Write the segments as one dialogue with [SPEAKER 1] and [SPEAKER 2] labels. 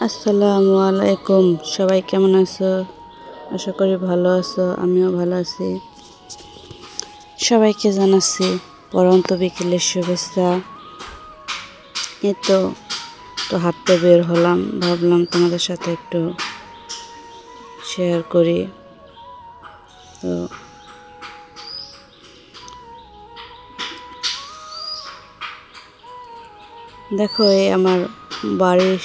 [SPEAKER 1] আসসালামু আলাইকুম। সবাই কেমন আছো? আশা করি ভালো আছো, আমিও ভালো আছি। সবাইকে জানাচ্ছি পড়ন্ত বিকেলের শুভেচ্ছা। এই তো হাঁটতে বের হলাম, ভাবলাম তোমাদের সাথে একটু শেয়ার করি। তো দেখো, এই আমার বাড়ির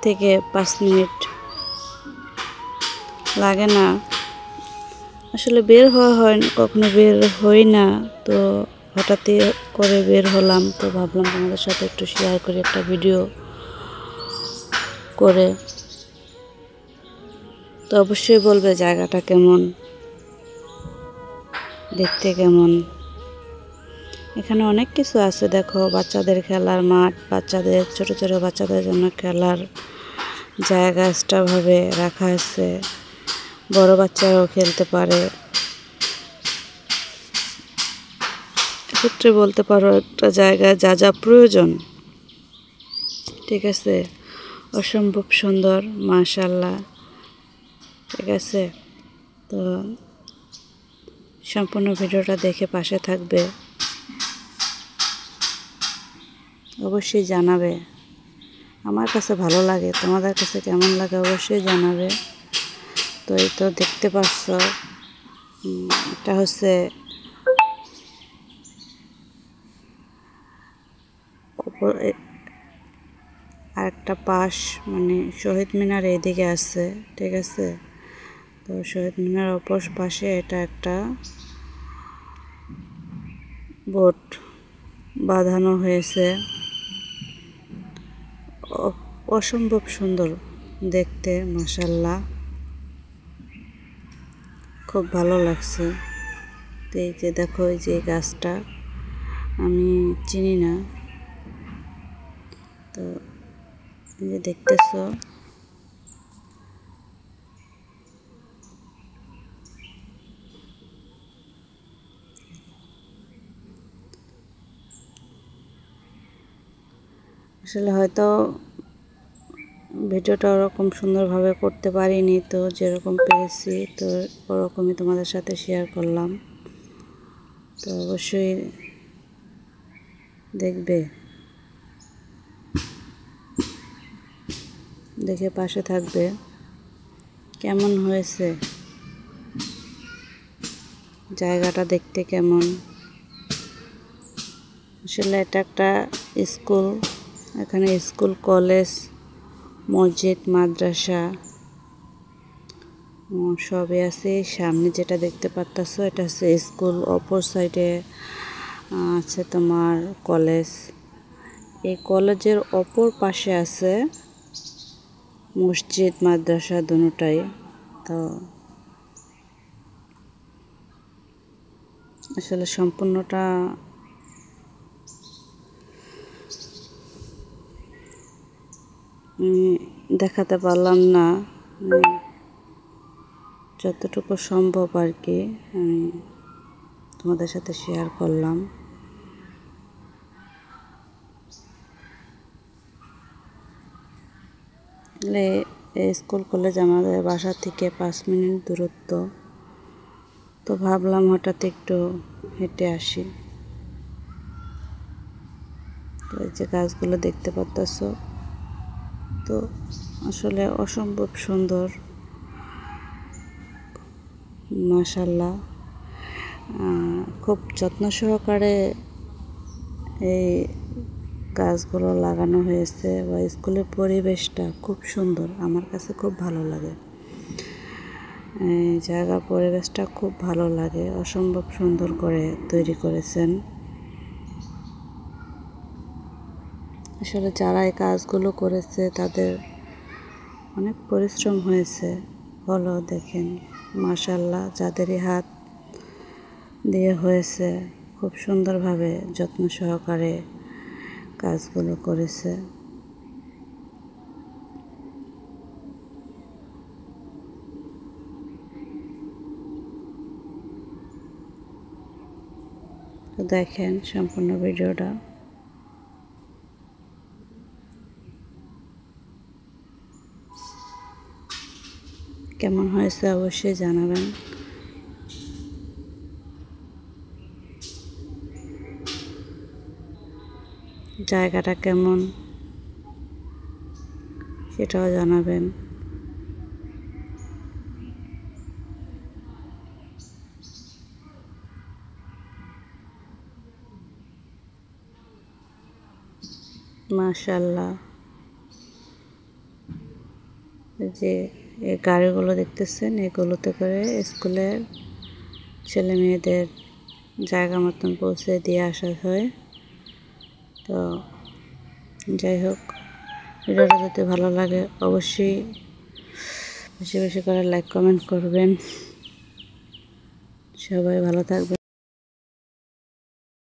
[SPEAKER 1] থেকে 5 মিনিট লাগে না, আসলে বের হওয়া হয় না, কখনো বের হই না। তো হঠাৎই করে বের হলাম, তো ভাবলাম তোমাদের সাথে একটু শেয়ার করি একটা ভিডিও করে। তো অবশ্যই বলবে জায়গাটা কেমন, দেখতে কেমন। এখানে অনেক কিছু আছে, দেখো বাচ্চাদের খেলার মাঠ, বাচ্চাদের ছোট ছোট বাচ্চাদের জন্য খেলার জায়গা এক্সট্রাভাবে রাখা আছে, বড় বাচ্চারাও খেলতে পারে। এক্ষেত্রে বলতে পারো একটা জায়গায় যা যা প্রয়োজন, ঠিক আছে, অসম্ভব সুন্দর, মাশাআল্লাহ। ঠিক আছে, তো সম্পূর্ণ ভিডিওটা দেখে পাশে থাকবে, অবশ্যই জানাবে। আমার কাছে ভালো লাগে, তোমাদের কাছে কেমন লাগে অবশ্যই জানাবে। তো এই তো দেখতে পাচ্ছ, এটা হচ্ছে আরেকটা পাশ, মানে শহীদ মিনার এইদিকে আছে, ঠিক আছে। তো শহীদ মিনার অপর পাশে এটা একটা বোট বাঁধানো হয়েছে, অসম্ভব সুন্দর দেখতে, মাশাআল্লাহ, খুব ভালো লাগছে। তো এই যে দেখো, এই যে গাছটা আমি চিনি না, তো এই যে দেখতেছো, আসলে হয়তো ভিডিওটা ওরকম সুন্দরভাবে করতে পারিনি, তো যেরকম পেরেছি তো ওরকমই তোমাদের সাথে শেয়ার করলাম। তো অবশ্যই দেখবে, দেখে পাশে থাকবে কেমন হয়েছে, জায়গাটা দেখতে কেমন। আসলে এটা একটা স্কুল, এখানে স্কুল, কলেজ, মসজিদ, মাদ্রাসা সবই আছে। সামনে যেটা দেখতে পাচ্ছ এটা হচ্ছে স্কুল, অপর সাইডে আছে তোমার কলেজ। এই কলেজের অপর পাশে আছে মসজিদ, মাদ্রাসা দুটোটাই। তো আসলে সম্পূর্ণটা দেখাতে পারলাম না, যতটুকু সম্ভব আর কি আমি তোমাদের সাথে শেয়ার করলাম। এই স্কুল কলেজ আমাদের বাসা থেকে 5 মিনিট দূরত্ব। তো ভাবলাম হঠাৎ একটু হেঁটে আসি। তো এই যে গাছগুলো দেখতে পাচ্ছ, তো আসলে অসম্ভব সুন্দর, মাশাআল্লাহ। খুব যত্ন সহকারে এই গাছগুলো লাগানো হয়েছে, বা স্কুলের পরিবেশটা খুব সুন্দর, আমার কাছে খুব ভালো লাগে। এই জায়গার পরিবেশটা খুব ভালো লাগে, অসম্ভব সুন্দর করে তৈরি করেছেন। আসলে যারা এই কাজগুলো করেছে তাদের অনেক পরিশ্রম হয়েছে, হলো দেখেন, মাশাআল্লাহ, যাদেরই হাত দিয়ে হয়েছে খুব সুন্দরভাবে যত্ন সহকারে কাজগুলো করেছে। তো দেখেন সম্পূর্ণ ভিডিওটা। কেমন হয়েছে অবশ্যই জানাবেন। জায়গাটা কেমন সেটাও জানাবেন। মাশাআল্লাহ, যে এই গাড়িগুলো দেখতেছেন এগুলোতে করে স্কুলের ছেলে মেয়েদের জায়গা মতন পৌঁছে দিয়ে আসা হয়। তো যাই হোক, ভিডিওটা যদি ভালো লাগে অবশ্যই বেশি বেশি করে লাইক কমেন্ট করবেন। সবাই ভালো থাকবেন।